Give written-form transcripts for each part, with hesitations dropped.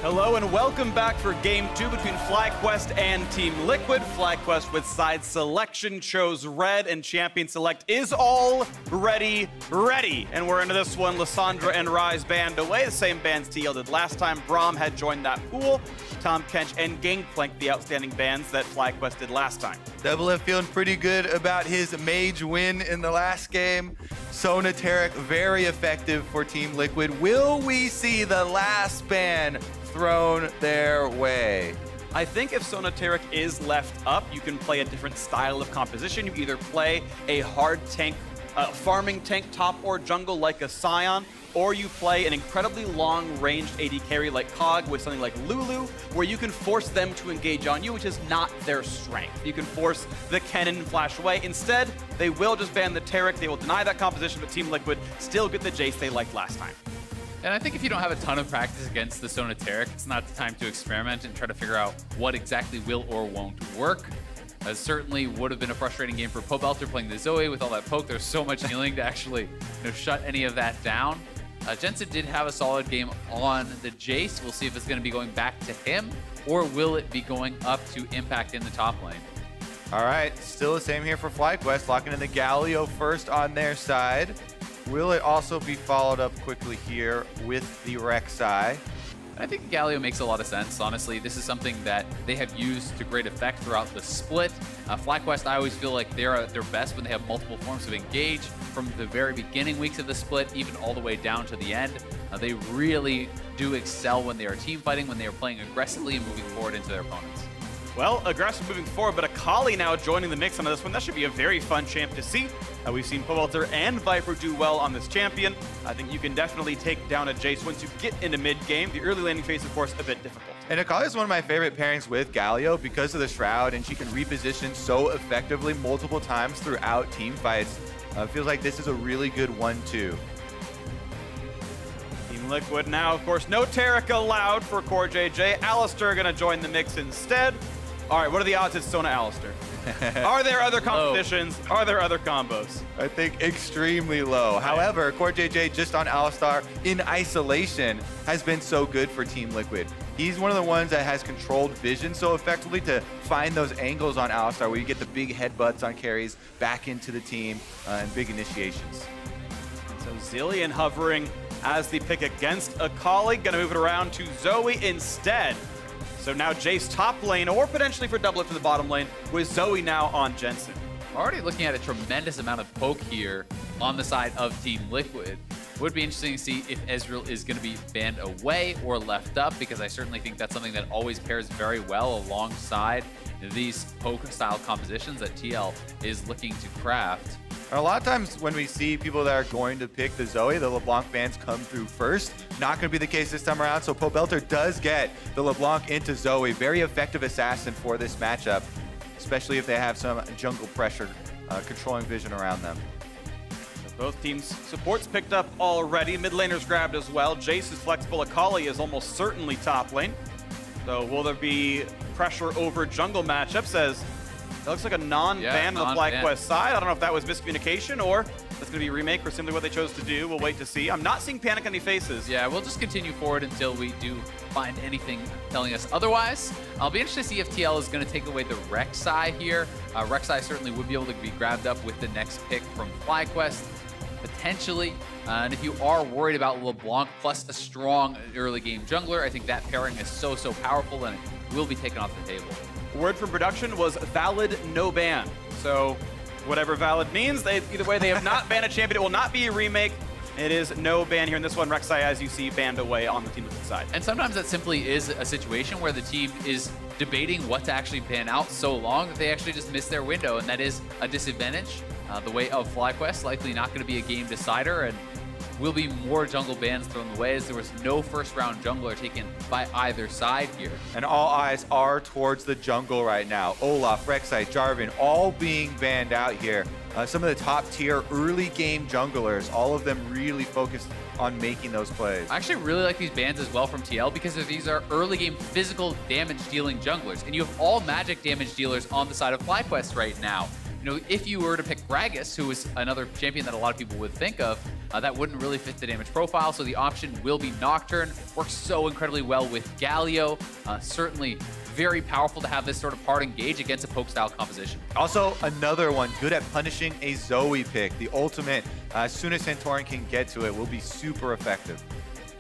Hello and welcome back for Game 2 between FlyQuest and Team Liquid. FlyQuest with side selection chose red, and Champion Select is already ready. And we're into this one. Lissandra and Ryze banned away, the same bans TL did last time. Braum had joined that pool. Tahm Kench and Gangplank, the outstanding bans that FlyQuest did last time. Doublelift feeling pretty good about his mage win in the last game. Sona Taric very effective for Team Liquid. Will we see the last ban thrown their way? I think if Sona Taric is left up, you can play a different style of composition. You either play a hard tank, farming tank top or jungle like a Sion, or you play an incredibly long-ranged AD carry like Kog with something like Lulu, where you can force them to engage on you, which is not their strength. You can force the Kennen and flash away. Instead, they will just ban the Taric. They will deny that composition, but Team Liquid still get the Jace they liked last time. And I think if you don't have a ton of practice against the Sona Taric, it's not the time to experiment and try to figure out what exactly will or won't work. Certainly would have been a frustrating game for Pobelter playing the Zoe with all that poke. There's so much healing to actually shut any of that down. Jensen did have a solid game on the Jace. We'll see if it's going to be going back to him, or will it be going up to Impact in the top lane. All right, still the same here for FlyQuest, locking in the Galio first on their side. Will it also be followed up quickly here with the Rek'Sai? I think Galio makes a lot of sense. Honestly, this is something that they have used to great effect throughout the split. FlyQuest, I always feel like they're at their best when they have multiple forms of engage from the very beginning weeks of the split, even all the way down to the end. They really do excel when they are team fighting, when they are playing aggressively and moving forward into their opponents. Well, aggressive moving forward, but Akali now joining the mix on this one. That should be a very fun champ to see. We've seen Pobelter and Viper do well on this champion. I think you can definitely take down a Jace once you get into mid-game. The early laning phase, of course, a bit difficult. And Akali is one of my favorite pairings with Galio because of the Shroud, and she can reposition so effectively multiple times throughout team fights. Feels like this is a really good 1-2. Team Liquid now, of course, no Taric allowed for CoreJJ. Alistar going to join the mix instead. All right, what are the odds it's Sona Alistar? Are there other competitions? Are there other combos? I think extremely low. However, CoreJJ just on Alistar in isolation has been so good for Team Liquid. He's one of the ones that has controlled vision so effectively to find those angles on Alistar where you get the big headbutts on carries back into the team and big initiations. So Zilean hovering as the pick against Akali. Gonna move it around to Zoe instead. So now Jace top lane, or potentially for Doublelift to the bottom lane, with Zoe now on Jensen. Already looking at a tremendous amount of poke here on the side of Team Liquid. Would be interesting to see if Ezreal is going to be banned away or left up, because I certainly think that's something that always pairs very well alongside these poke-style compositions that TL is looking to craft. And a lot of times when we see people that are going to pick the Zoe, the LeBlanc fans come through first. Not going to be the case this time around, so Pobelter does get the LeBlanc into Zoe. Very effective assassin for this matchup, especially if they have some jungle pressure controlling vision around them. So both teams' supports picked up already. Mid laners grabbed as well. Jace is flexible. Akali is almost certainly top lane. So will there be pressure over jungle matchups as that looks like a non-ban on the FlyQuest side. I don't know if that was miscommunication or that's going to be a remake or simply what they chose to do. We'll wait to see. I'm not seeing panic on any faces. Yeah, we'll just continue forward until we do find anything telling us otherwise. I'll be interested to see if TL is going to take away the Rek'Sai here. Rek'Sai certainly would be able to be grabbed up with the next pick from FlyQuest, potentially. And if you are worried about LeBlanc plus a strong early game jungler, I think that pairing is so powerful and it will be taken off the table. Word from production was valid no ban. So whatever valid means, either way, they have not banned a champion. It will not be a remake. It is no ban here in this one. Rek'Sai, as you see, banned away on the Team Liquid side. And sometimes that simply is a situation where the team is debating what to actually ban out so long that they actually just miss their window, and that is a disadvantage. The way of FlyQuest, likely not going to be a game decider, and will be more jungle bans thrown away as there was no first round jungler taken by either side here. And all eyes are towards the jungle right now. Olaf, Rek'Sai, Jarvan, all being banned out here. Some of the top tier early game junglers, all of them really focused on making those plays. I actually really like these bans as well from TL because these are early game physical damage dealing junglers. And you have all magic damage dealers on the side of FlyQuest right now. You know, if you were to pick Gragas, who is another champion that a lot of people would think of, that wouldn't really fit the damage profile, so the option will be Nocturne. Works so incredibly well with Galio. Certainly very powerful to have this sort of hard engage against a poke-style composition. Also, another one good at punishing a Zoe pick. The ultimate, as soon as Santorin can get to it, will be super effective.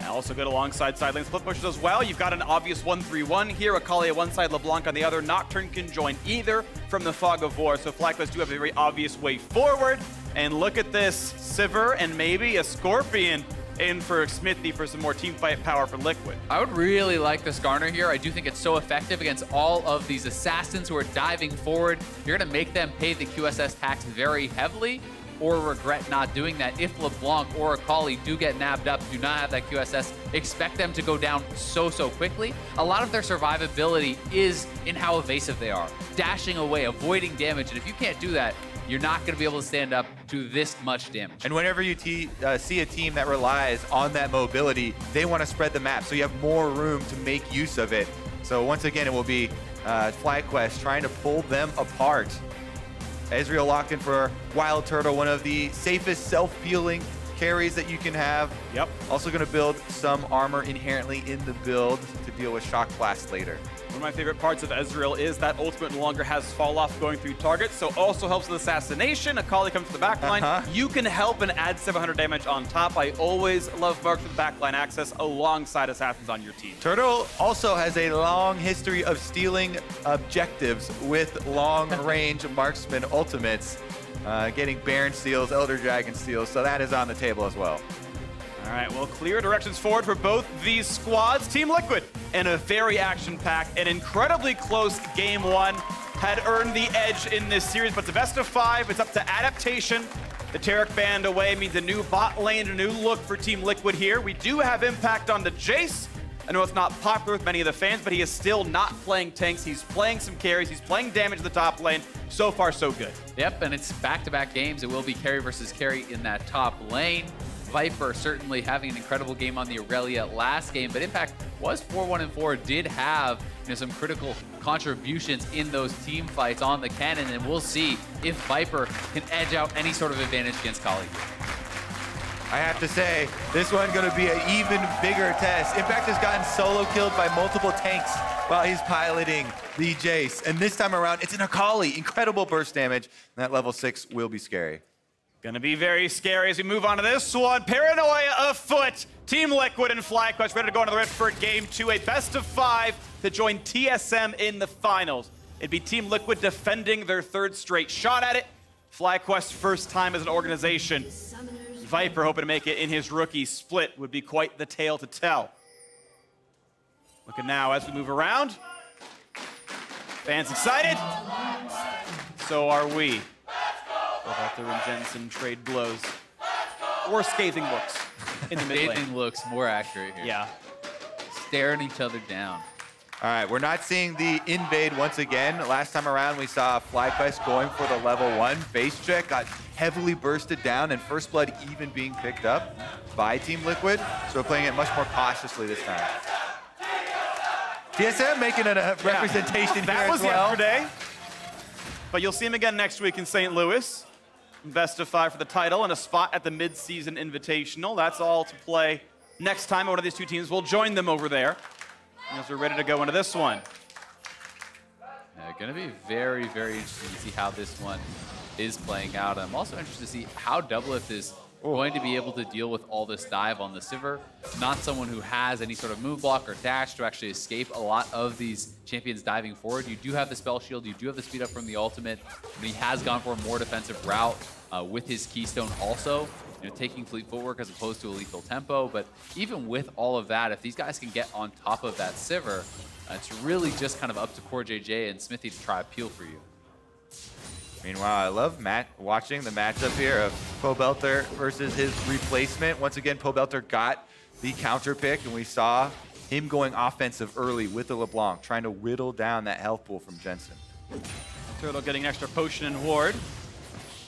And also good alongside side lane split pushes as well. You've got an obvious 1-3-1 here. Akali on one side, LeBlanc on the other. Nocturne can join either from the Fog of War. So FlyQuest do have a very obvious way forward. And look at this, Sivir and maybe a Scorpion in for Smithy for some more team fight power for Liquid. I would really like this Garner here. I do think it's so effective against all of these assassins who are diving forward. You're going to make them pay the QSS tax very heavily or regret not doing that. If LeBlanc or Akali do get nabbed up, do not have that QSS, expect them to go down so quickly. A lot of their survivability is in how evasive they are, dashing away, avoiding damage, and if you can't do that, you're not going to be able to stand up to this much damage. And whenever you see a team that relies on that mobility, they want to spread the map, so you have more room to make use of it. So once again, it will be FlyQuest trying to pull them apart. Ezreal locked in for Wild Turtle, one of the safest self-healing carries that you can have. Yep. Also going to build some armor inherently in the build to deal with Shock Blast later. One of my favorite parts of Ezreal is that ultimate no longer has fall off going through targets, so also helps with assassination. Akali comes to the backline. You can help and add 700 damage on top. I always love Marks with backline access alongside assassins on your team. Turtle also has a long history of stealing objectives with long-range marksman ultimates, getting Baron steals, Elder Dragon steals, so that is on the table as well. All right, well, clear directions forward for both these squads. Team Liquid in a very action-packed and incredibly close game one had earned the edge in this series, but it's a best of 5. It's up to adaptation. The Taric band away means a new bot lane, a new look for Team Liquid here. We do have impact on the Jace. I know it's not popular with many of the fans, but he is still not playing tanks. He's playing some carries. He's playing damage in the top lane. So far, so good. Yep, and it's back-to-back games. It will be carry versus carry in that top lane. Viper certainly having an incredible game on the Aurelia last game, but Impact was 4-1-4, did have some critical contributions in those team fights on the cannon, and we'll see if Viper can edge out any sort of advantage against Kali. I have to say, this one's going to be an even bigger test. Impact has gotten solo killed by multiple tanks while he's piloting the Jace, and this time around, it's an Akali. Incredible burst damage, and that level 6 will be scary. Gonna be very scary as we move on to this one. Paranoia afoot. Team Liquid and FlyQuest ready to go into the Rift for game 2. A best of 5 to join TSM in the finals. It'd be Team Liquid defending their 3rd straight shot at it. FlyQuest's first time as an organization. Viper hoping to make it in his rookie split would be quite the tale to tell. Looking now as we move around. Fans excited? So are we. Arthur and Jensen trade blows. Or scathing looks in the mid lane. Scathing looks more accurate here. Yeah. Staring each other down. All right, we're not seeing the invade once again. Last time around, we saw FlyQuest going for the level 1 base check, got heavily bursted down, and First Blood even being picked up by Team Liquid. So we're playing it much more cautiously this time. TSM making a representation here that was as well. yesterday. But you'll see him again next week in St. Louis. Best of 5 for the title and a spot at the mid-season invitational. That's all to play next time. One of these two teams will join them over there as we're ready to go into this one. Going to be very interesting to see how this one is playing out. I'm also interested to see how Doublelift is going to be able to deal with all this dive on the Sivir. Not someone who has any sort of move block or dash to actually escape a lot of these champions diving forward. You do have the spell shield, you do have the speed up from the ultimate, but he has gone for a more defensive route with his Keystone also, taking fleet footwork as opposed to a lethal tempo. But even with all of that, if these guys can get on top of that Sivir, it's really just kind of up to CoreJJ and Smithy to try to peel for you. Meanwhile, I love watching the matchup here of Pobelter versus his replacement. Once again, Pobelter got the counter pick, and we saw him going offensive early with the LeBlanc, trying to whittle down that health pool from Jensen. Turtle getting an extra potion and ward.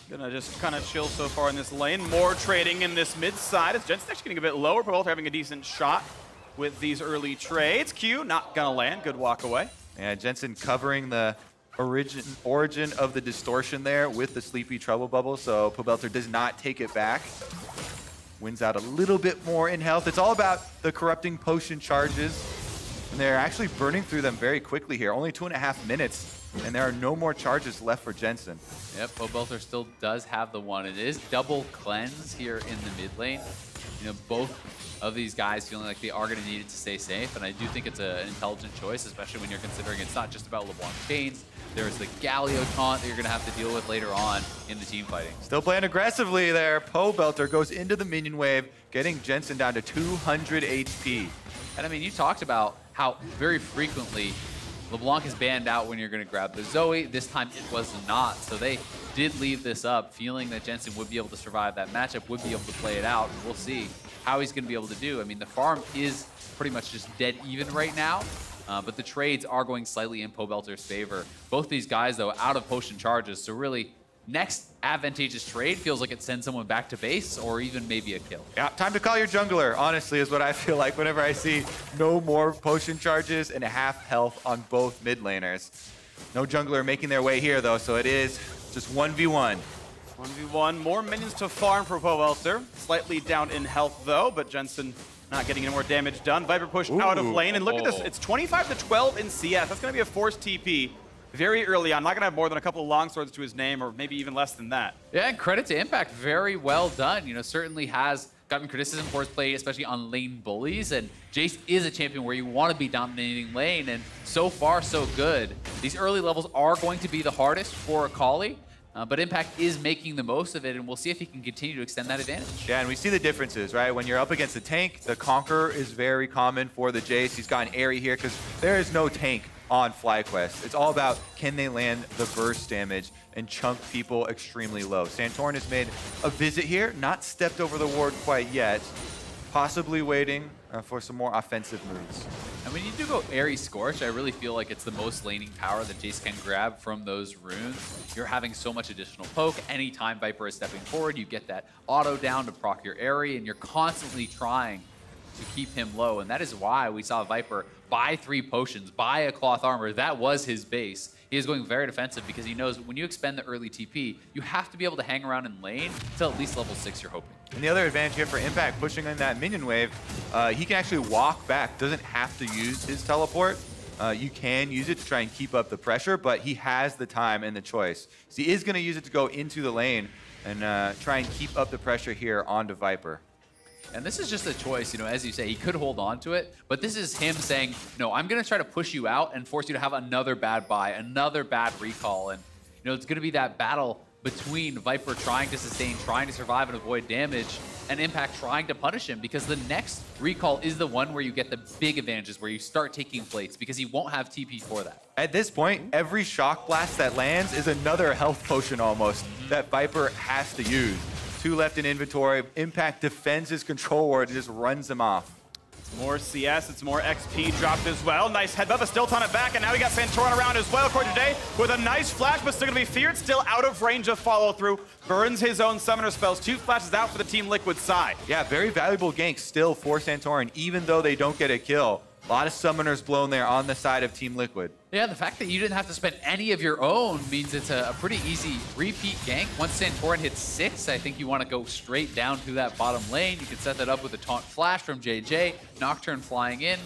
Gonna just kind of chill so far in this lane. More trading in this mid side. As Jensen actually getting a bit lower. Pobelter having a decent shot with these early trades. Q not gonna land. Good walk away. Yeah, Jensen covering the origin of the distortion there with the Sleepy Trouble Bubble, so Pobelter does not take it back. Wins out a little bit more in health. It's all about the corrupting potion charges, and they're actually burning through them very quickly here. Only 2.5 minutes, and there are no more charges left for Jensen. Yep, Pobelter still does have the one. It is double cleanse here in the mid lane. You know, both of these guys feeling like they are going to need it to stay safe, and I do think it's an intelligent choice, especially when you're considering it's not just about LeBlanc Chains. There's the Galio taunt that you're going to have to deal with later on in the team fighting. Still playing aggressively there. Pobelter goes into the minion wave, getting Jensen down to 200 HP. And I mean, you talked about how very frequently LeBlanc is banned out when you're going to grab the Zoe. This time it was not. So they did leave this up, feeling that Jensen would be able to survive that matchup, would be able to play it out. And we'll see how he's going to be able to do. I mean, the farm is pretty much just dead even right now. But the trades are going slightly in Pobelter's favor. Both these guys, though, out of potion charges. So really, next advantageous trade feels like it sends someone back to base or even maybe a kill. Yeah, time to call your jungler, honestly, is what I feel like whenever I see no more potion charges and half health on both mid laners. No jungler making their way here, though, so it is just 1v1. 1v1, more minions to farm for Pobelter. Slightly down in health, though, but Jensen not getting any more damage done. Viper pushed out of lane, and look at this. It's 25-12 in CS. That's going to be a forced TP very early on. Not going to have more than a couple of longswords to his name, or maybe even less than that. Yeah, and credit to Impact. Very well done. You know, certainly has gotten criticism for his play, especially on lane bullies. And Jace is a champion where you want to be dominating lane, and so far, so good. These early levels are going to be the hardest for Akali. But Impact is making the most of it, and we'll see if he can continue to extend that advantage. Yeah, and we see the differences, right? When you're up against the tank, the Conqueror is very common for the Jace. He's gotten Airy here because there is no tank on FlyQuest. It's all about can they land the burst damage and chunk people extremely low. Santorin has made a visit here, not stepped over the ward quite yet, possibly waiting for some more offensive moves. And when you do go Airy Scorch, I really feel like it's the most laning power that Jace can grab from those runes. You're having so much additional poke. Anytime Viper is stepping forward, you get that auto down to proc your Airy, and you're constantly trying to keep him low. And that is why we saw Viper buy 3 potions, buy a cloth armor. That was his base. He is going very defensive because he knows when you expend the early TP, you have to be able to hang around in lane until at least level 6 you're hoping. And the other advantage here for Impact, pushing in that minion wave, he can actually walk back, doesn't have to use his teleport. You can use it to try and keep up the pressure, but he has the time and the choice. So he is going to use it to go into the lane and try and keep up the pressure here onto Viper. And this is just a choice, you know, as you say, he could hold on to it, but this is him saying, no, I'm going to try to push you out and force you to have another bad buy, another bad recall. And, you know, it's going to be that battle between Viper trying to sustain, trying to survive and avoid damage, and Impact trying to punish him, because the next recall is the one where you get the big advantages, where you start taking plates, because he won't have TP for that. At this point, every shock blast that lands is another health potion almost that Viper has to use. 2 left in inventory. Impact defends his control ward and just runs him off. It's more CS, it's more XP dropped as well. Nice headbutt, but still on it back, and now we got Santorin around as well. Today with a nice flash, but still gonna be feared, still out of range of follow through. Burns his own summoner spells. 2 flashes out for the Team Liquid side. Yeah, very valuable gank still for Santorin, even though they don't get a kill. A lot of summoners blown there on the side of Team Liquid. Yeah, the fact that you didn't have to spend any of your own means it's a pretty easy repeat gank. Once Santorin hits 6, I think you want to go straight down to that bottom lane. You can set that up with a taunt flash from JJ, Nocturne flying in.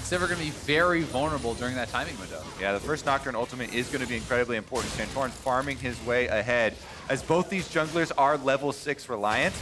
Sivir going to be very vulnerable during that timing window. Yeah, the first Nocturne ultimate is going to be incredibly important. Santorin farming his way ahead, as both these junglers are level 6 reliant.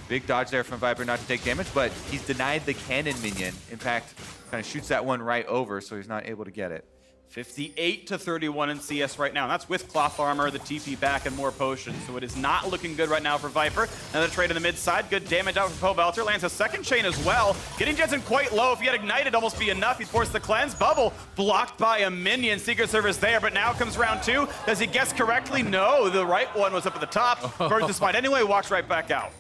Big dodge there from Viper not to take damage, but he's denied the cannon minion. Impact kind of shoots that one right over, so he's not able to get it. 58-31 in CS right now. And that's with cloth armor, the TP back, and more potions. So it is not looking good right now for Viper. Another trade in the mid side. Good damage out from Pobelter. Lands a second chain as well. Getting Jensen quite low. If he had ignited, almost be enough. He forced the cleanse. Bubble blocked by a minion. Secret Service there, but now comes round 2. Does he guess correctly? No, the right one was up at the top. Burns the spine anyway, walks right back out.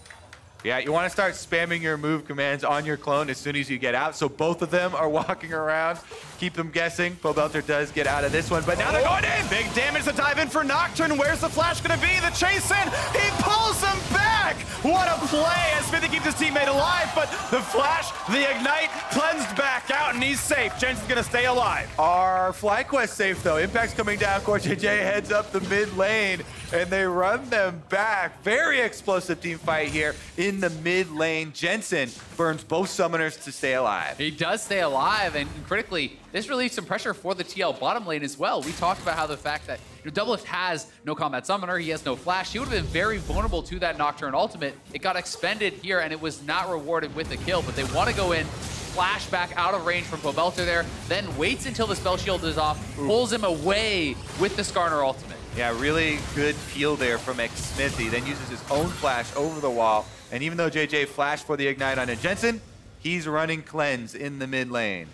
Yeah, you want to start spamming your move commands on your clone as soon as you get out, so both of them are walking around. Keep them guessing. Pobelter does get out of this one, but now they're going in! Big damage to dive in for Nocturne. Where's the flash going to be? The chase in! He pulls him back! back. What a play as Smithy keeps his teammate alive, but the flash, the ignite, cleansed back out, and he's safe. Jensen's gonna stay alive. Are FlyQuest safe though? Impact's coming down. CoreJJ heads up the mid lane, and they run them back. Very explosive team fight here in the mid lane. Jensen burns both summoners to stay alive. He does stay alive, and critically, this relieves some pressure for the TL bottom lane as well. We talked about how the fact that Doublelift has no combat summoner, he has no flash. He would have been very vulnerable to that Nocturne ultimate. It got expended here, and it was not rewarded with the kill, but they want to go in, flash back out of range from Pobelter there, then waits until the spell shield is off, pulls him away with the Skarner ultimate. Yeah, really good peel there from Smithy, then uses his own flash over the wall. And even though JJ flashed for the ignite on Jensen, he's running cleanse in the mid lane.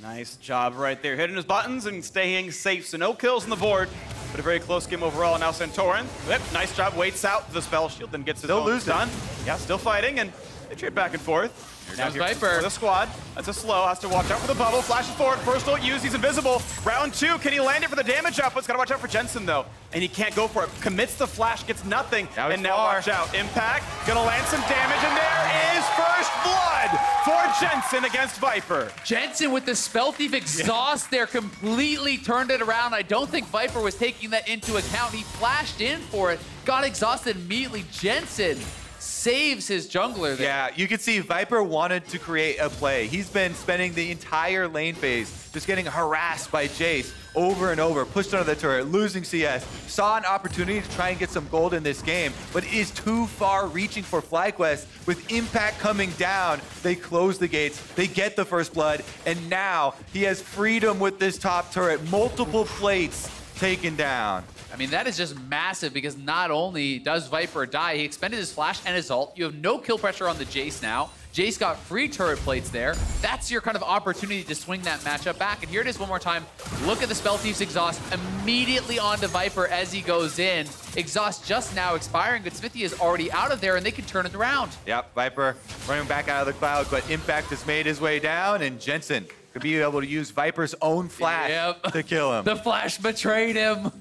Nice job right there, hitting his buttons and staying safe. So no kills on the board, but a very close game overall. Now Santorin, nice job, waits out the spell shield, then gets his own done. Yeah, still fighting, and they trade back and forth. Here comes Viper. The squad. That's a slow. Has to watch out for the bubble. Flashes forward. First ult used. He's invisible. Round 2. Can he land it for the damage output's got to watch out for Jensen, though. And he can't go for it. Commits the flash. Gets nothing. And now watch out. Impact. Going to land some damage. And there is first blood for Jensen against Viper. Jensen with the Spell Thief exhaust there completely turned it around. I don't think Viper was taking that into account. He flashed in for it. Got exhausted immediately. Jensen saves his jungler there. Yeah, you can see Viper wanted to create a play. He's been spending the entire lane phase just getting harassed by Jace over and over, pushed under the turret, losing CS. Saw an opportunity to try and get some gold in this game, but is too far reaching for FlyQuest. With Impact coming down, they close the gates, they get the first blood, and now he has freedom with this top turret. Multiple plates taken down. I mean, that is just massive because not only does Viper die, he expended his flash and his ult. You have no kill pressure on the Jace now. Jace got free turret plates there. That's your kind of opportunity to swing that matchup back. And here it is one more time. Look at the Spell Thief's exhaust immediately onto Viper as he goes in. Exhaust just now expiring, but Smithy is already out of there and they can turn it around. Yep, Viper running back out of the cloud, but Impact has made his way down, and Jensen could be able to use Viper's own flash to kill him. The flash betrayed him.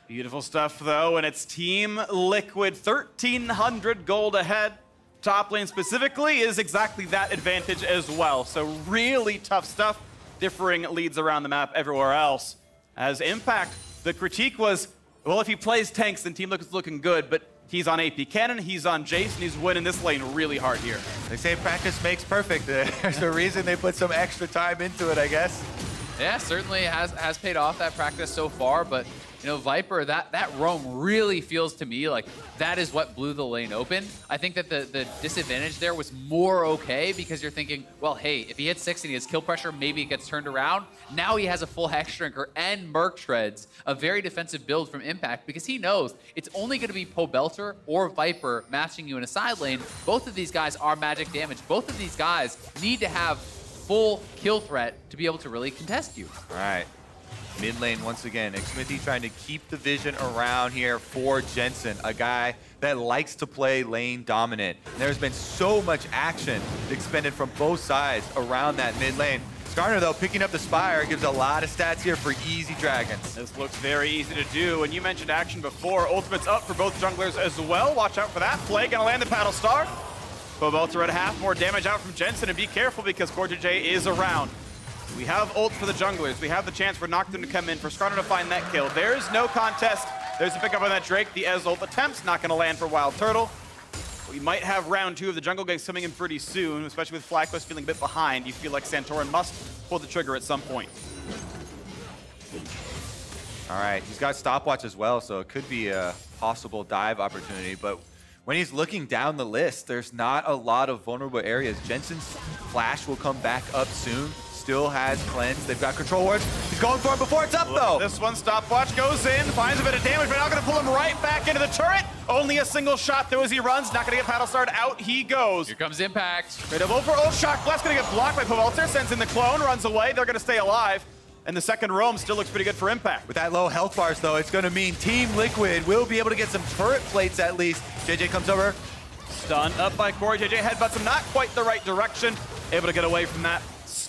Beautiful stuff, though, and it's Team Liquid 1,300 gold ahead. Top lane specifically is exactly that advantage as well. So really tough stuff, differing leads around the map everywhere else. As Impact, the critique was, well, if he plays tanks, then Team Liquid's looking good, but he's on AP Cannon, he's on Jace, and he's winning this lane really hard here. They say practice makes perfect. There's a reason they put some extra time into it, I guess. Yeah, certainly has paid off that practice so far, but you know, Viper, that roam really feels to me like that is what blew the lane open. I think that the disadvantage there was more okay because you're thinking, well, hey, if he hits 6 and he has kill pressure, maybe it gets turned around. Now he has a full Hex Drinker and Merc Treads, a very defensive build from Impact because he knows it's only going to be Pobelter or Viper matching you in a side lane. Both of these guys are magic damage. Both of these guys need to have full kill threat to be able to really contest you. All right. Mid lane once again. Xmithie trying to keep the vision around here for Jensen, a guy that likes to play lane dominant. And there's been so much action expended from both sides around that mid lane. Skarner, though, picking up the Spire, gives a lot of stats here for easy Dragons. This looks very easy to do, and you mentioned action before. Ultimate's up for both junglers as well. Watch out for that play. Gonna land the Paddle Star. Pobelter at half, more damage out from Jensen, and be careful because CoreJJ is around. We have ults for the junglers. We have the chance for Nocturne to come in, for Skarner to find that kill. There's no contest. There's a pickup on that Drake. The Ez ult attempts, not gonna land for Wild Turtle. We might have round 2 of the jungle gangs coming in pretty soon, especially with FlyQuest feeling a bit behind. You feel like Santorin must pull the trigger at some point. All right, he's got stopwatch as well, so it could be a possible dive opportunity, but when he's looking down the list, there's not a lot of vulnerable areas. Jensen's flash will come back up soon. Still has cleanse. They've got control wards. He's going for him before it's up, though. This one, stopwatch goes in, finds a bit of damage, but now going to pull him right back into the turret. Only a single shot, though, as he runs. Not going to get Paddle Starred. Out he goes. Here comes Impact. Right up over ult. Shock Blast going to get blocked by Pobelter. Sends in the clone, runs away. They're going to stay alive. And the second roam still looks pretty good for Impact. With that low health bars, though, it's going to mean Team Liquid will be able to get some turret plates at least. JJ comes over. Stunned up by Corey. JJ headbutts him, not quite the right direction. Able to get away from that.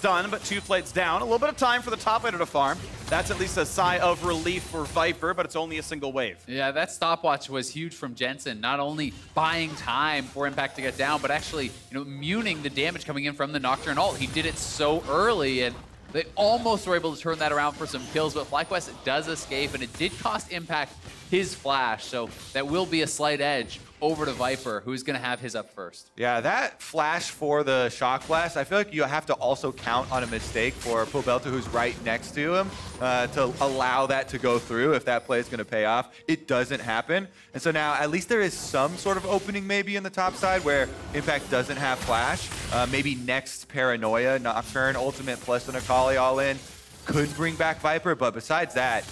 done, but 2 plates down. A little bit of time for the top laner to farm. That's at least a sigh of relief for Viper, but it's only a single wave. Yeah, that stopwatch was huge from Jensen. Not only buying time for Impact to get down, but actually, muting the damage coming in from the Nocturne ult. He did it so early, and they almost were able to turn that around for some kills, but FlyQuest does escape, and it did cost Impact his flash, so that will be a slight edge over to Viper, who's going to have his up first. Yeah, that flash for the Shock Blast, I feel like you have to also count on a mistake for Pobelter, who's right next to him, to allow that to go through if that play is going to pay off. It doesn't happen. And so now at least there is some sort of opening maybe in the top side where Impact doesn't have flash. Maybe next Paranoia, Nocturne, Ultimate plus an Akali all in could bring back Viper, but besides that,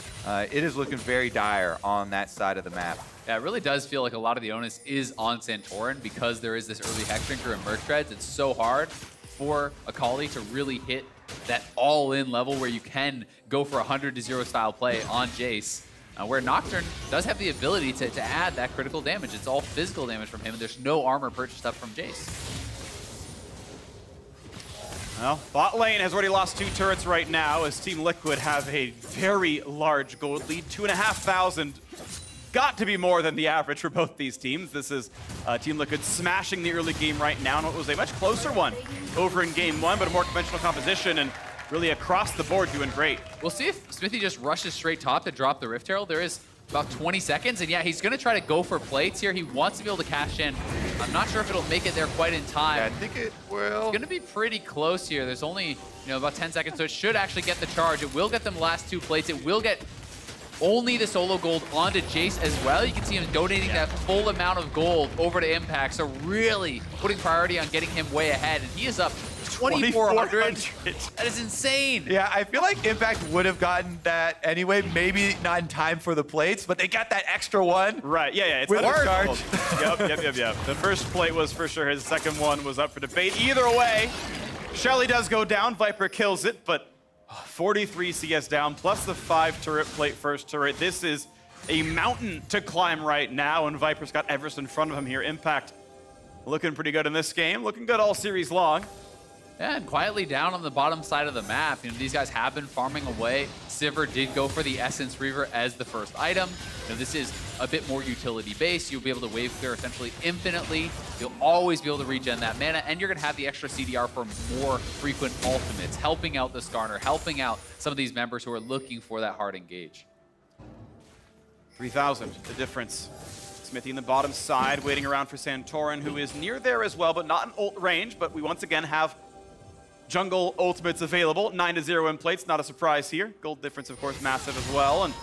it is looking very dire on that side of the map. Yeah, it really does feel like a lot of the onus is on Santorin because there is this early Hex Drinker and Merc Treads. It's so hard for Akali to really hit that all-in level where you can go for a 100-0 style play on Jace, where Nocturne does have the ability to add that critical damage. It's all physical damage from him, and there's no armor purchased up from Jace. Well, bot lane has already lost 2 turrets right now as Team Liquid have a very large gold lead. 2,500 got to be more than the average for both these teams. This is Team Liquid smashing the early game right now, and what was a much closer one over in game 1, but a more conventional composition, and really across the board doing great. We'll see if Smithy just rushes straight top to drop the Rift Herald. There is about 20 seconds, and yeah, he's going to try to go for plates here. He wants to be able to cash in. I'm not sure if it'll make it there quite in time. Yeah, I think it will. It's going to be pretty close here. There's only about 10 seconds, so it should actually get the charge. It will get them last 2 plates. It will get only the solo gold onto Jace as well. You can see him donating that full amount of gold over to Impact, so really putting priority on getting him way ahead, and he is up 2,400. That is insane. Yeah, I feel like Impact would have gotten that anyway, maybe not in time for the plates, but they got that extra one. Right, yeah, it's with a charge. Yep. The first plate was for sure his, second one was up for debate. Either way, Shelly does go down, Viper kills it, but 43 CS down, plus the 5 turret plate first turret. This is a mountain to climb right now, and Viper's got Everest in front of him here. Impact looking pretty good in this game, looking good all series long. Yeah, and quietly down on the bottom side of the map. These guys have been farming away. Sivir did go for the Essence Reaver as the first item. This is a bit more utility-based. You'll be able to wave clear essentially infinitely. You'll always be able to regen that mana, and you're going to have the extra CDR for more frequent ultimates, helping out the Skarner, helping out some of these members who are looking for that hard engage. 3,000, the difference. Smithy in the bottom side, waiting around for Santorin, who is near there as well, but not in ult range. But we once again have jungle ultimates available. 9-0 in plates, not a surprise here. Gold difference, of course, massive as well. And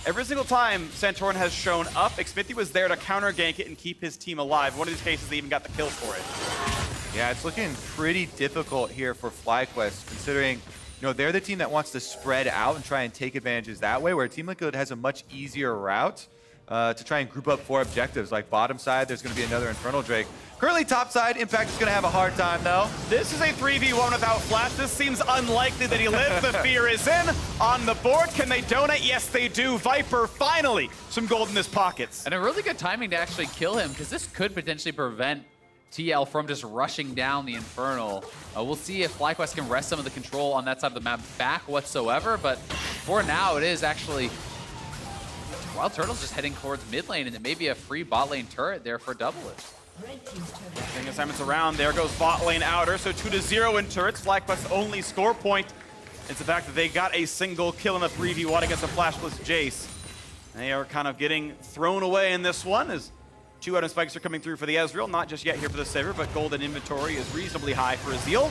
every single time Santorin has shown up, Xmithie was there to counter gank it and keep his team alive. One of these cases, they even got the kill for it. Yeah, it's looking pretty difficult here for FlyQuest, considering they're the team that wants to spread out and try and take advantages that way, where Team Liquid has a much easier route to try and group up 4 objectives. Like bottom side, there's going to be another Infernal Drake. Currently top side, Impact is going to have a hard time though. This is a 3v1 without flash. This seems unlikely that he lives. The fear is in. On the board, can they donate? Yes, they do. Viper, finally, some gold in his pockets. And a really good timing to actually kill him, because this could potentially prevent TL from just rushing down the Infernal. We'll see if FlyQuest can wrest some of the control on that side of the map back whatsoever, but for now, it is actually Wild Turtle's just heading towards mid lane, and it may be a free bot lane turret there for Doublelift. Getting assignments around. There goes bot lane outer. So 2-0 in turrets. FlyQuest's only score point is the fact that they got a single kill in a 3v1 against a flashless Jace. They are kind of getting thrown away in this one as 2 item spikes are coming through for the Ezreal. Not just yet here for the Sivir, but golden inventory is reasonably high for Azeel.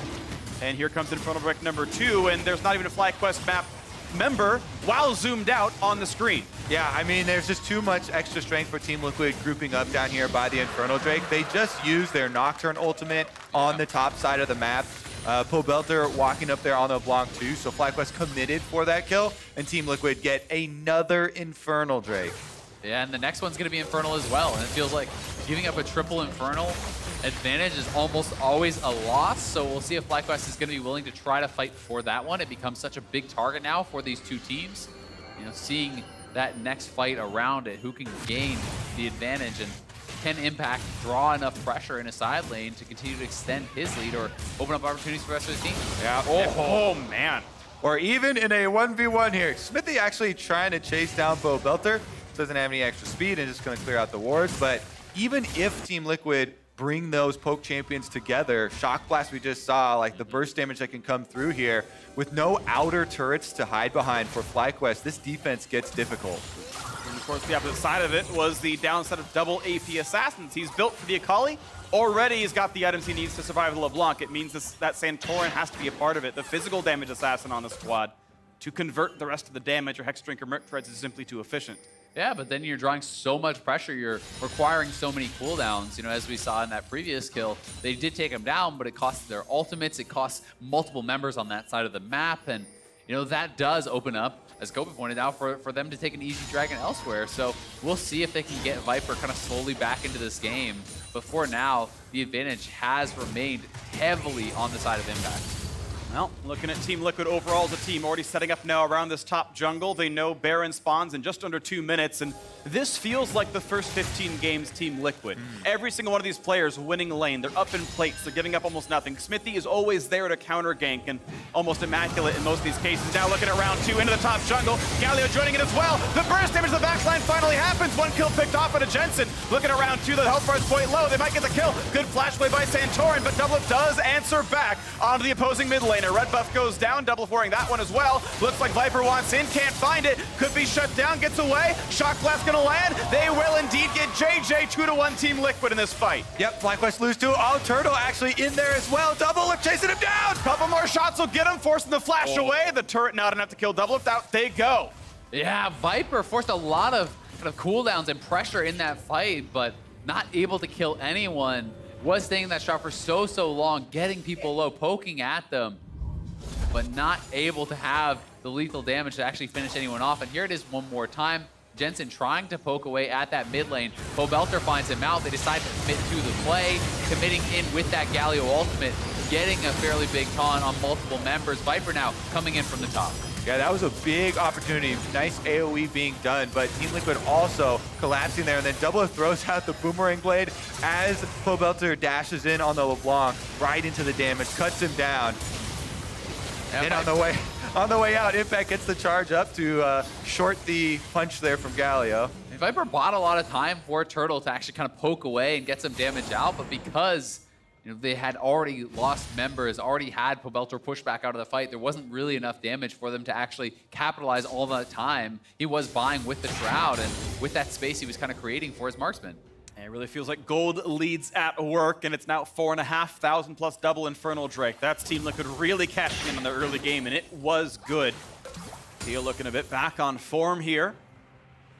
And here comes Infernal Break number 2, and there's not even a FlyQuest map member while zoomed out on the screen. Yeah, I mean, there's just too much extra strength for Team Liquid grouping up down here by the Infernal Drake. They just used their Nocturne ultimate on the top side of the map. Pobelter walking up there on the Blanc too, so FlyQuest committed for that kill, and Team Liquid get another Infernal Drake. Yeah, and the next one's going to be Infernal as well, and it feels like giving up a triple Infernal advantage is almost always a loss, so we'll see if FlyQuest is going to be willing to try to fight for that one. It becomes such a big target now for these 2 teams. Seeing that next fight around it, who can gain the advantage, and can Impact draw enough pressure in a side lane to continue to extend his lead or open up opportunities for the rest of his team? Yeah. Oh man. Or even in a 1v1 here. Xmithie actually trying to chase down Pobelter. Doesn't have any extra speed and just going to clear out the wards. But even if Team Liquid bring those poke champions together, Shock Blast we just saw, like the burst damage that can come through here, with no outer turrets to hide behind for FlyQuest, this defense gets difficult. And of course, the opposite side of it was the downside of double AP Assassins. He's built for the Akali. Already he's got the items he needs to survive the LeBlanc. It means that Santorin has to be a part of it. The physical damage assassin on the squad to convert the rest of the damage, or Hexdrinker Merc Threads is simply too efficient. Yeah, but then you're drawing so much pressure. You're requiring so many cooldowns. You know, as we saw in that previous kill, they did take him down, but it cost their ultimates. It costs multiple members on that side of the map. And, you know, that does open up, as Kobe pointed out, for them to take an easy dragon elsewhere. So we'll see if they can get Viper kind of slowly back into this game. But for now, the advantage has remained heavily on the side of Impact. Well, looking at Team Liquid overall as a team, already setting up now around this top jungle. They know Baron spawns in just under 2 minutes, and this feels like the first 15 games Team Liquid. Every single one of these players winning lane. They're up in plates. They're giving up almost nothing. Xmithie is always there to counter gank and almost immaculate in most of these cases. Now looking at round 2 into the top jungle. Galio joining it as well. The burst damage to the backline finally happens. 1 kill picked off into Jensen. Looking at round 2, the health bar's point low. They might get the kill. Good flash play by Santorin, but Doublelift does answer back onto the opposing mid laner. Red buff goes down. Doublelift wearing that one as well. Looks like Viper wants in, can't find it. Could be shut down, gets away. Shock Blast gonna land. They will indeed get JJ 2-1 Team Liquid in this fight. Yep, FlyQuest lose to Turtle actually in there as well. Doublelift chasing him down. Couple more shots will get him, forcing the flash away. The turret not enough to kill Doublelift. Out they go. Yeah, Viper forced a lot of kind of cooldowns and pressure in that fight, but not able to kill anyone. Was staying in that shot for so long, getting people low, poking at them, but not able to have the lethal damage to actually finish anyone off. And here it is one more time. Jensen trying to poke away at that mid lane. Pobelter finds him out. They decide to commit to the play, committing in with that Galio ultimate, getting a fairly big taunt on multiple members. Viper now coming in from the top. Yeah, that was a big opportunity. Nice AoE being done, but Team Liquid also collapsing there. And then Doublelift throws out the Boomerang Blade as Pobelter dashes in on the LeBlanc, right into the damage, cuts him down. Yeah, and on the way out, Impact gets the charge up to short the punch there from Galio. Viper bought a lot of time for Turtle to actually kind of poke away and get some damage out, but because they had already lost members, already had Pobelter push back out of the fight, there wasn't really enough damage for them to actually capitalize all that time. He was buying with the Shroud, and with that space he was kind of creating for his marksman. And it really feels like gold leads at work, and it's now 4,500 plus double Infernal Drake. That's Team Liquid really cashing in on the early game, and it was good. Teal looking a bit back on form here.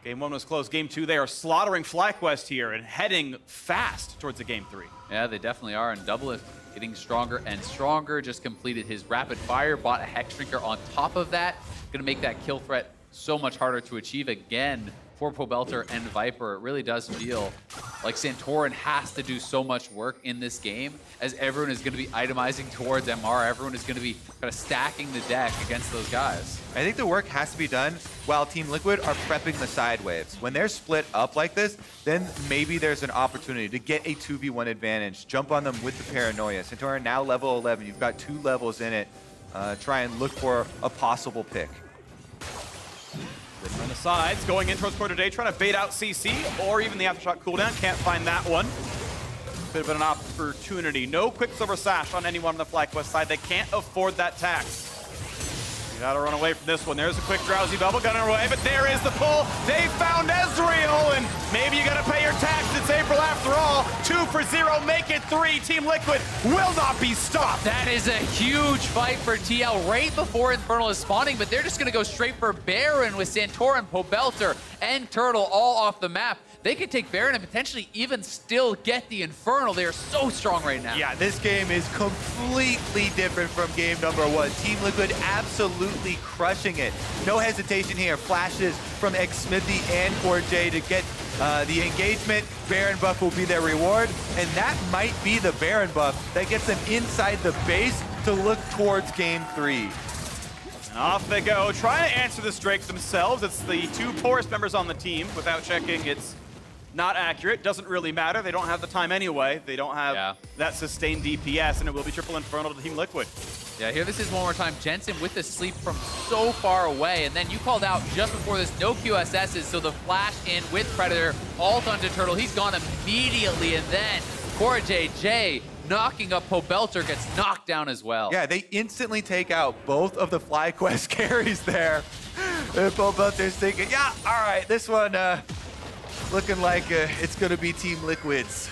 Game 1 was close. Game 2, they are slaughtering FlyQuest here and heading fast towards the Game 3. Yeah, they definitely are, and Doublelift getting stronger and stronger. Just completed his rapid fire, bought a Hexdrinker on top of that. Gonna make that kill threat so much harder to achieve again for Pobelter and Viper. It really does feel like Santorin has to do so much work in this game, as everyone is going to be itemizing towards MR. Everyone is going to be kind of stacking the deck against those guys. I think the work has to be done while Team Liquid are prepping the side waves. When they're split up like this, then maybe there's an opportunity to get a 2v1 advantage. Jump on them with the Paranoia. Santorin now level 11. You've got 2 levels in it. Try and look for a possible pick. On the sides, going in towards Quarter Day, trying to bait out CC, or even the Aftershock cooldown. Can't find that one. Bit of an opportunity. No Quicksilver Sash on anyone on the FlyQuest side. They can't afford that tax. You gotta run away from this one. There's a quick Drowsy Bubble gun away, but there is the pull. They found Ezreal, and maybe you gotta pay your tax. It's April after all. 2 for 0, make it 3. Team Liquid will not be stopped. That is a huge fight for TL right before Infernal is spawning, but they're just gonna go straight for Baron with Santorin, Pobelter, and Turtle all off the map. They could take Baron and potentially even still get the Infernal. They are so strong right now. Yeah, this game is completely different from game number 1. Team Liquid absolutely crushing it. No hesitation here. Flashes from Xmithie and CoreJ to get the engagement. Baron buff will be their reward, and that might be the Baron buff that gets them inside the base to look towards game 3. And off they go, trying to answer this Drake themselves. It's the 2 poorest members on the team. Without checking, it's Not accurate. Doesn't really matter. They don't have the time anyway. They don't have that sustained DPS, and it will be triple Infernal to Team Liquid. Yeah, here this is one more time. Jensen with the sleep from so far away, and then you called out just before this, no QSSs, so the flash in with Predator, ult onto Turtle. He's gone immediately, and then CoreJJ knocking up Pobelter gets knocked down as well. Yeah, they instantly take out both of the FlyQuest carries there. And Pobelter's thinking, yeah, all right, this one looking like it's going to be Team Liquid's.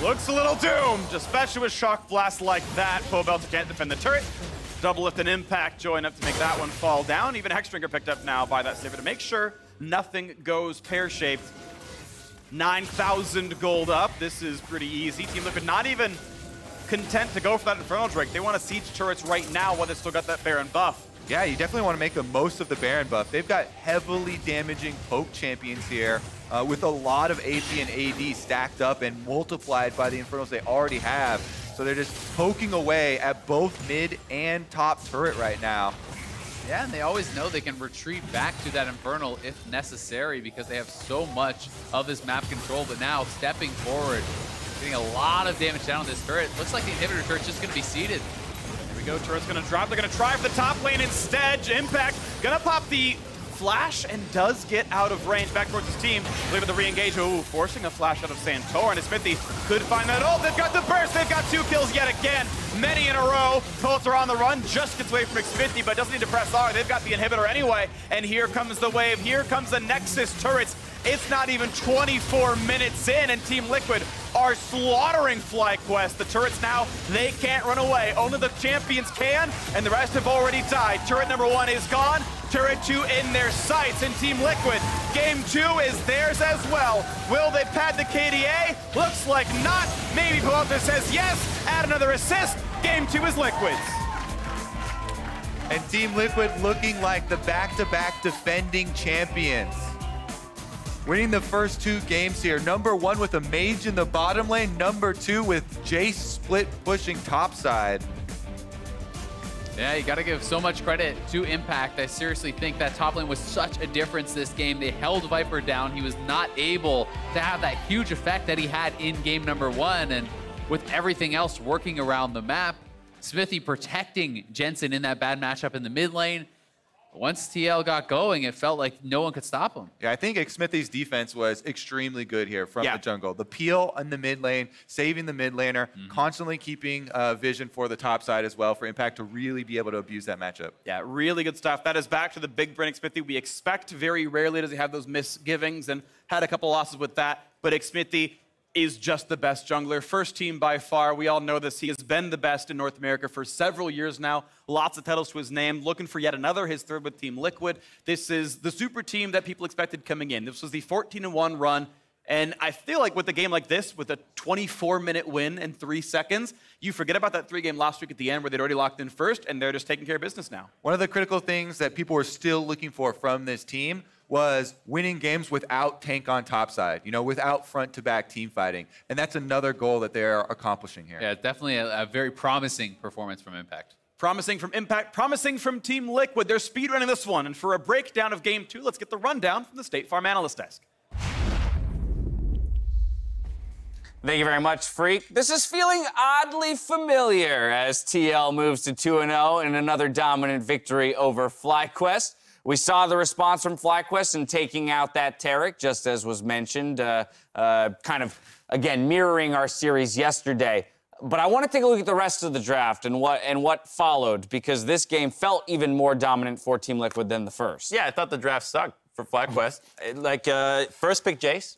Looks a little doomed, especially with Shock Blast like that. Pobelter can't defend the turret. Double Lift and Impact join up to make that one fall down. Even Hexdrinker picked up now by that Saber to make sure nothing goes pear-shaped. 9,000 gold up. This is pretty easy. Team Liquid not even content to go for that Infernal Drake. They want to siege turrets right now while they still got that Baron buff. Yeah, you definitely want to make the most of the Baron buff. They've got heavily damaging poke champions here with a lot of AP and AD stacked up and multiplied by the Infernals they already have. So they're just poking away at both mid and top turret right now. Yeah, and they always know they can retreat back to that Infernal if necessary because they have so much of this map control. But now stepping forward, getting a lot of damage down on this turret. Looks like the inhibitor turret's just going to be seated. Here we go, turret's gonna drop. They're gonna try for the top lane instead. Impact gonna pop the flash and does get out of range back towards his team. Look at the re-engage. Ooh, forcing a flash out of Santor, and Smithy could find that. Oh, they've got the burst. They've got 2 kills yet again. Many in a row. Colts are on the run. Just gets away from Xfinity, but doesn't need to press R. They've got the inhibitor anyway. And here comes the wave. Here comes the Nexus turrets. It's not even 24 minutes in, and Team Liquid are slaughtering FlyQuest. The turrets now, they can't run away. Only the champions can, and the rest have already died. Turret number 1 is gone. Turret 2 in their sights, and Team Liquid, game 2 is theirs as well. Will they pad the KDA? Looks like not. Maybe Pobelter says yes. Add another assist. Game 2 is Liquid's. And Team Liquid looking like the back-to-back defending champions. Winning the first 2 games here. Number 1 with a mage in the bottom lane. Number 2 with Jace split pushing topside. Yeah, you got to give so much credit to Impact. I seriously think that top lane was such a difference this game. They held Viper down. He was not able to have that huge effect that he had in game number 1. And with everything else working around the map, Smithy protecting Jensen in that bad matchup in the mid lane. Once TL got going, it felt like no one could stop him. Yeah, I think Xsmithy's defense was extremely good here from the jungle. The peel in the mid lane, saving the mid laner, constantly keeping vision for the top side as well for Impact to really be able to abuse that matchup. Yeah, really good stuff. That is back to the big brain Xsmithy. We expect very rarely does he have those misgivings, and had a couple losses with that, but Xsmithy is just the best jungler. First team by far. We all know this. He has been the best in North America for several years now. Lots of titles to his name. Looking for yet another, his 3rd with Team Liquid. This is the super team that people expected coming in. This was the 14-1 run. And I feel like with a game like this, with a 24-minute win in 3 seconds, you forget about that 3-game loss streak at the end where they'd already locked in first, and they're just taking care of business now. One of the critical things that people were still looking for from this team was winning games without tank on top side, you know, without front-to-back team fighting. And that's another goal that they're accomplishing here. Yeah, definitely a very promising performance from Impact. Promising from Impact, promising from Team Liquid. They're speedrunning this one. And for a breakdown of Game 2, let's get the rundown from the State Farm Analyst Desk. Thank you very much, Freak. This is feeling oddly familiar as TL moves to 2-0 in another dominant victory over FlyQuest. We saw the response from FlyQuest in taking out that Taric, just as was mentioned, kind of, again, mirroring our series yesterday. But I want to take a look at the rest of the draft and what followed, because this game felt even more dominant for Team Liquid than the first. Yeah, I thought the draft sucked for FlyQuest. First pick Jace.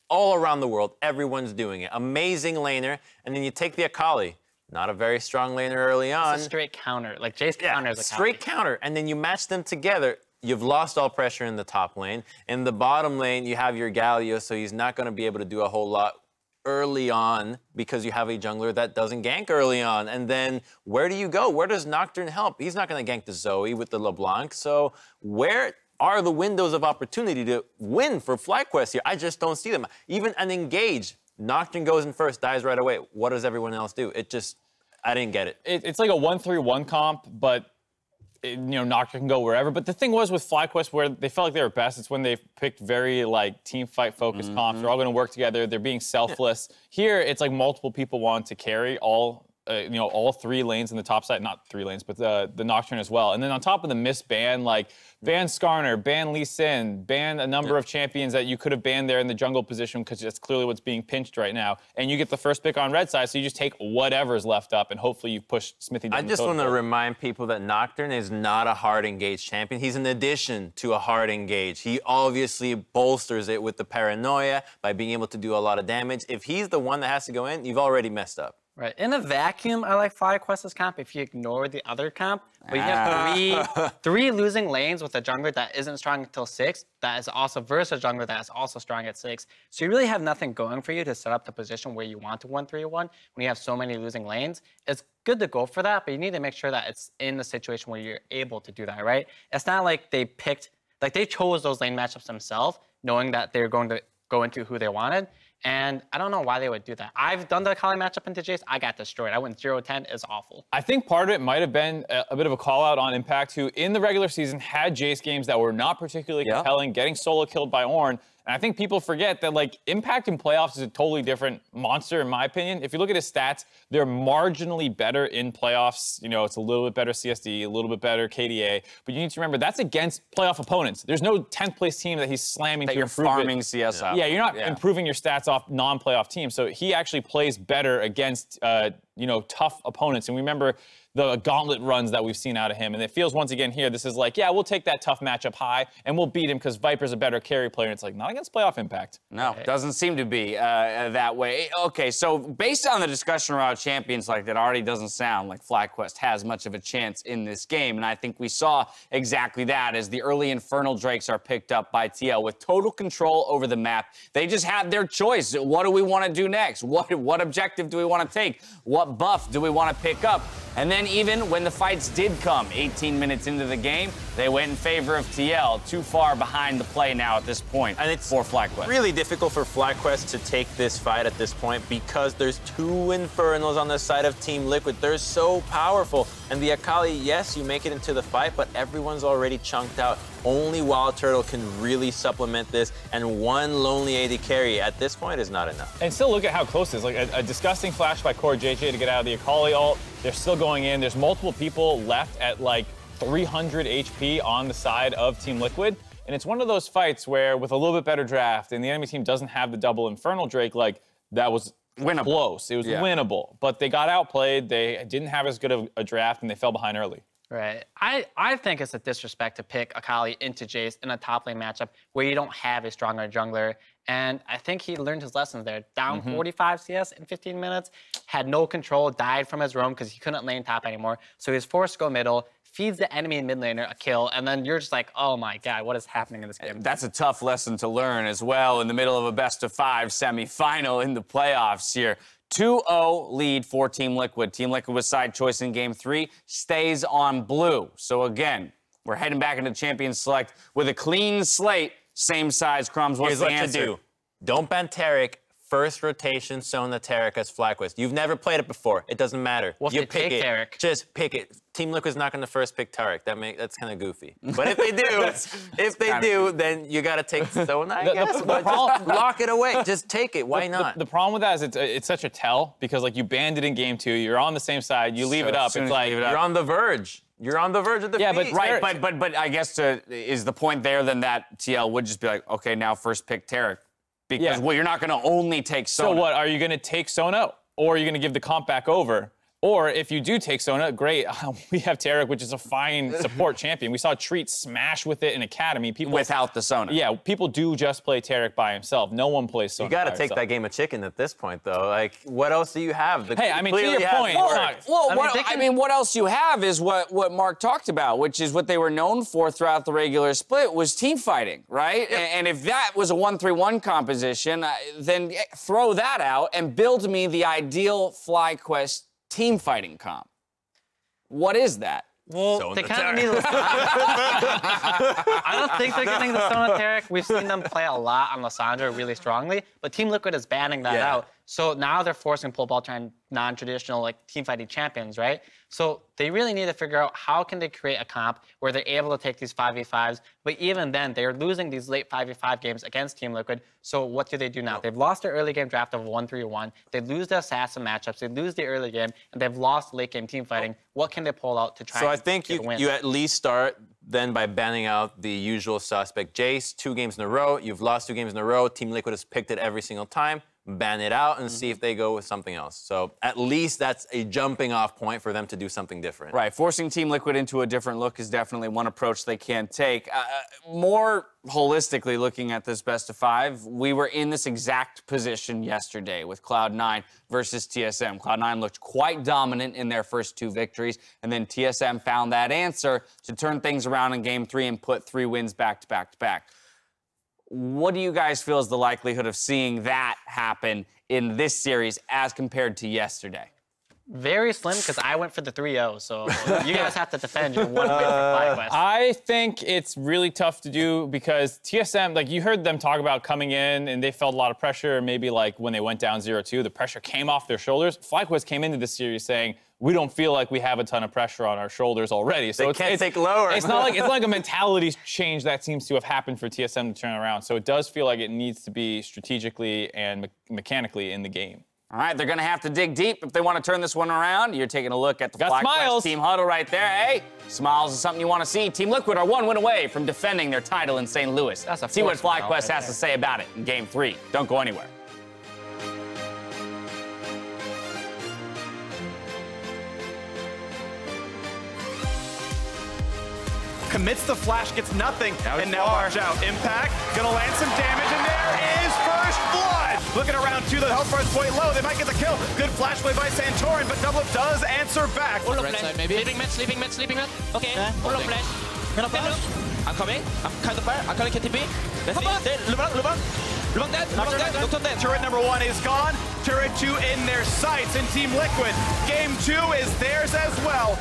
All around the world, everyone's doing it. Amazing laner, and then you take the Akali. Not a very strong laner early on. It's a straight counter. Like, Jace counters a straight counter, and then you match them together. You've lost all pressure in the top lane. In the bottom lane, you have your Galio, so he's not going to be able to do a whole lot early on because you have a jungler that doesn't gank early on. And then where do you go? Where does Nocturne help? He's not going to gank the Zoe with the LeBlanc. So where are the windows of opportunity to win for FlyQuest here? I just don't see them. Even an Engage, Nocturne goes in first, dies right away. What does everyone else do? I didn't get it. It's like a 1-3-1 comp, but Nocturne can go wherever. But the thing was with FlyQuest, where they felt like they were best, it's when they picked very like team fight focused comps. They're all going to work together. They're being selfless. Here, it's like multiple people want to carry all 3 lanes in the top side, not 3 lanes, but the Nocturne as well. And then on top of the miss ban, like ban Skarner, ban Lee Sin, ban a number of champions that you could have banned there in the jungle position because that's clearly what's being pinched right now. And you get the first pick on red side, so you just take whatever's left up and hopefully you push Smithy down. I just want to remind people that Nocturne is not a hard engage champion. He's an addition to a hard engage. He obviously bolsters it with the paranoia by being able to do a lot of damage. If he's the one that has to go in, you've already messed up. Right. In a vacuum, I like FlyQuest's comp if you ignore the other comp. But you have three losing lanes with a jungler that isn't strong until 6, that is also versus a jungler that is also strong at 6. So you really have nothing going for you to set up the position where you want to 1-3-1 when you have so many losing lanes. It's good to go for that, but you need to make sure that it's in the situation where you're able to do that, right? It's not like they chose those lane matchups themselves, knowing that they're going to go into who they wanted. And I don't know why they would do that. I've done the Akali matchup into Jace. I got destroyed. I went 0-10. It's awful. I think part of it might have been a bit of a call out on Impact, who in the regular season had Jace games that were not particularly compelling, getting solo killed by Ornn. And I think people forget that, like, Impact in playoffs is a totally different monster, in my opinion. If you look at his stats, they're marginally better in playoffs. It's a little bit better CSD, a little bit better KDA. But you need to remember, that's against playoff opponents. There's no 10th place team that he's slamming that to you're improve farming it. CS up. Yeah, you're not improving your stats off non-playoff teams. So he actually plays better against, tough opponents. And remember the gauntlet runs that we've seen out of him. And it feels once again here, this is like, yeah, we'll take that tough matchup high and we'll beat him because Viper's a better carry player. And it's like, not against playoff Impact. No, doesn't seem to be that way. Okay, so based on the discussion around champions, like, that already doesn't sound like FlyQuest has much of a chance in this game. And I think we saw exactly that as the early Infernal Drakes are picked up by TL with total control over the map. They just have their choice. What do we want to do next? What objective do we want to take? What buff do we want to pick up? And then even when the fights did come 18 minutes into the game, they went in favor of TL. Too far behind the play now at this point for FlyQuest. Really difficult for FlyQuest to take this fight at this point because there's 2 Infernals on the side of Team Liquid. They're so powerful. And the Akali, yes, you make it into the fight, but everyone's already chunked out. Only Wild Turtle can really supplement this, and one lonely AD carry at this point is not enough. And still look at how close it is. Like a disgusting flash by CoreJJ to get out of the Akali ult. They're still going in. There's multiple people left at like 300 HP on the side of Team Liquid. And it's one of those fights where with a little bit better draft and the enemy team doesn't have the double Infernal Drake, like that was winnable. Close. It was winnable. But they got outplayed. They didn't have as good of a draft and they fell behind early. Right. I think it's a disrespect to pick Akali into Jace in a top lane matchup where you don't have a stronger jungler. And I think he learned his lessons there. Down 45 CS in 15 minutes, had no control, died from his roam because he couldn't lane top anymore. So he was forced to go middle, feeds the enemy mid laner a kill, and then you're just like, oh my God, what is happening in this game? That's a tough lesson to learn as well in the middle of a best-of-5 semifinal in the playoffs here. 2-0 lead for Team Liquid. Team Liquid with side choice in Game 3 stays on blue. So again, we're heading back into Champions Select with a clean slate, same size crumbs. What's the answer? To do. Don't ban Taric. First rotation, Sona Taric as FlyQuest. You've never played it before. It doesn't matter. Well, you pick it. Taric. Just pick it. Team Liquid's not going to first pick Taric. That's kind of goofy. But if they do, then you got to take Sona, I guess. Lock it away. Just take it. Why not? The problem with that is it's such a tell because like you banned it in Game 2. You're on the same side. You leave it up. It's like you're on the verge. You're on the verge of defeat. Yeah, but right. But I guess is the point there then that TL would just be like, okay, now first pick Taric. Because, well, you're not going to only take Sona. So what, are you going to take Sona, or are you going to give the comp back over? Or if you do take Sona, great, we have Taric, which is a fine support champion. We saw Treat smash with it in Academy. People, without the Sona. Yeah, people do just play Taric by himself. No one plays Sona. You got to take that game of chicken at this point, though. Like, what else do you have? Hey, I mean, to your point. What else you have is what Mark talked about, which is what they were known for throughout the regular split was team fighting, right? Yep. And if that was a 1-3-1 composition, then throw that out and build me the ideal FlyQuest team fighting comp. What is that? Well, they kind of need I don't think they're getting the Sona Taric. We've seen them play a lot on Lissandra really strongly, but Team Liquid is banning that out. So now they're forcing PoleVaulter and non-traditional like team fighting champions, right? So they really need to figure out how can they create a comp where they're able to take these 5v5s, but even then they're losing these late 5v5 games against Team Liquid. So what do they do now? They've lost their early game draft of 1-3-1. They lose the assassin matchups. They lose the early game, and they've lost late game team fighting. What can they pull out to try? So I and think get a win? you at least start then by banning out the usual suspect. Jace, 2 games in a row. You've lost 2 games in a row. Team Liquid has picked it every single time. Ban it out and see if they go with something else. So at least that's a jumping off point for them to do something different. Right, forcing Team Liquid into a different look is definitely one approach they can take. More holistically looking at this best of 5, we were in this exact position yesterday with Cloud9 versus TSM. Cloud9 looked quite dominant in their first 2 victories, and then TSM found that answer to turn things around in Game 3 and put 3 wins back to back to back. What do you guys feel is the likelihood of seeing that happen in this series as compared to yesterday? Very slim, because I went for the 3-0, so you guys have to defend your 1 win for FlyQuest. I think it's really tough to do because TSM, like you heard them talk about coming in and they felt a lot of pressure. Maybe like when they went down 0-2, the pressure came off their shoulders. FlyQuest came into this series saying, we don't feel like we have a ton of pressure on our shoulders already. So they can't take lower. It's not like a mentality change that seems to have happened for TSM to turn around. So it does feel like it needs to be strategically and mechanically in the game. All right, they're going to have to dig deep if they want to turn this one around. You're taking a look at the FlyQuest Smiles. team huddle right there. Hey, Smiles is something you want to see. Team Liquid are 1 win away from defending their title in St. Louis. That's a see what force FlyQuest right has to say about it in Game 3. Don't go anywhere. Commits the flash, gets nothing, Now it's and now far. watch out. Impact, gonna land some damage, and there is first blood! Looking around 2, the health bar is quite low, they might get the kill. Good flash play by Santorin, but Double Up does answer back. All of flash. Sleeping mid, sleeping mid. Okay, all of flash. Gonna flash. I'm coming. I'm kind of fire. I'm calling KTP. Let's see. Lubang dead. Doctor dead. Turret number 1 is gone. Turret 2 in their sights, and Team Liquid. Game 2 is theirs as well.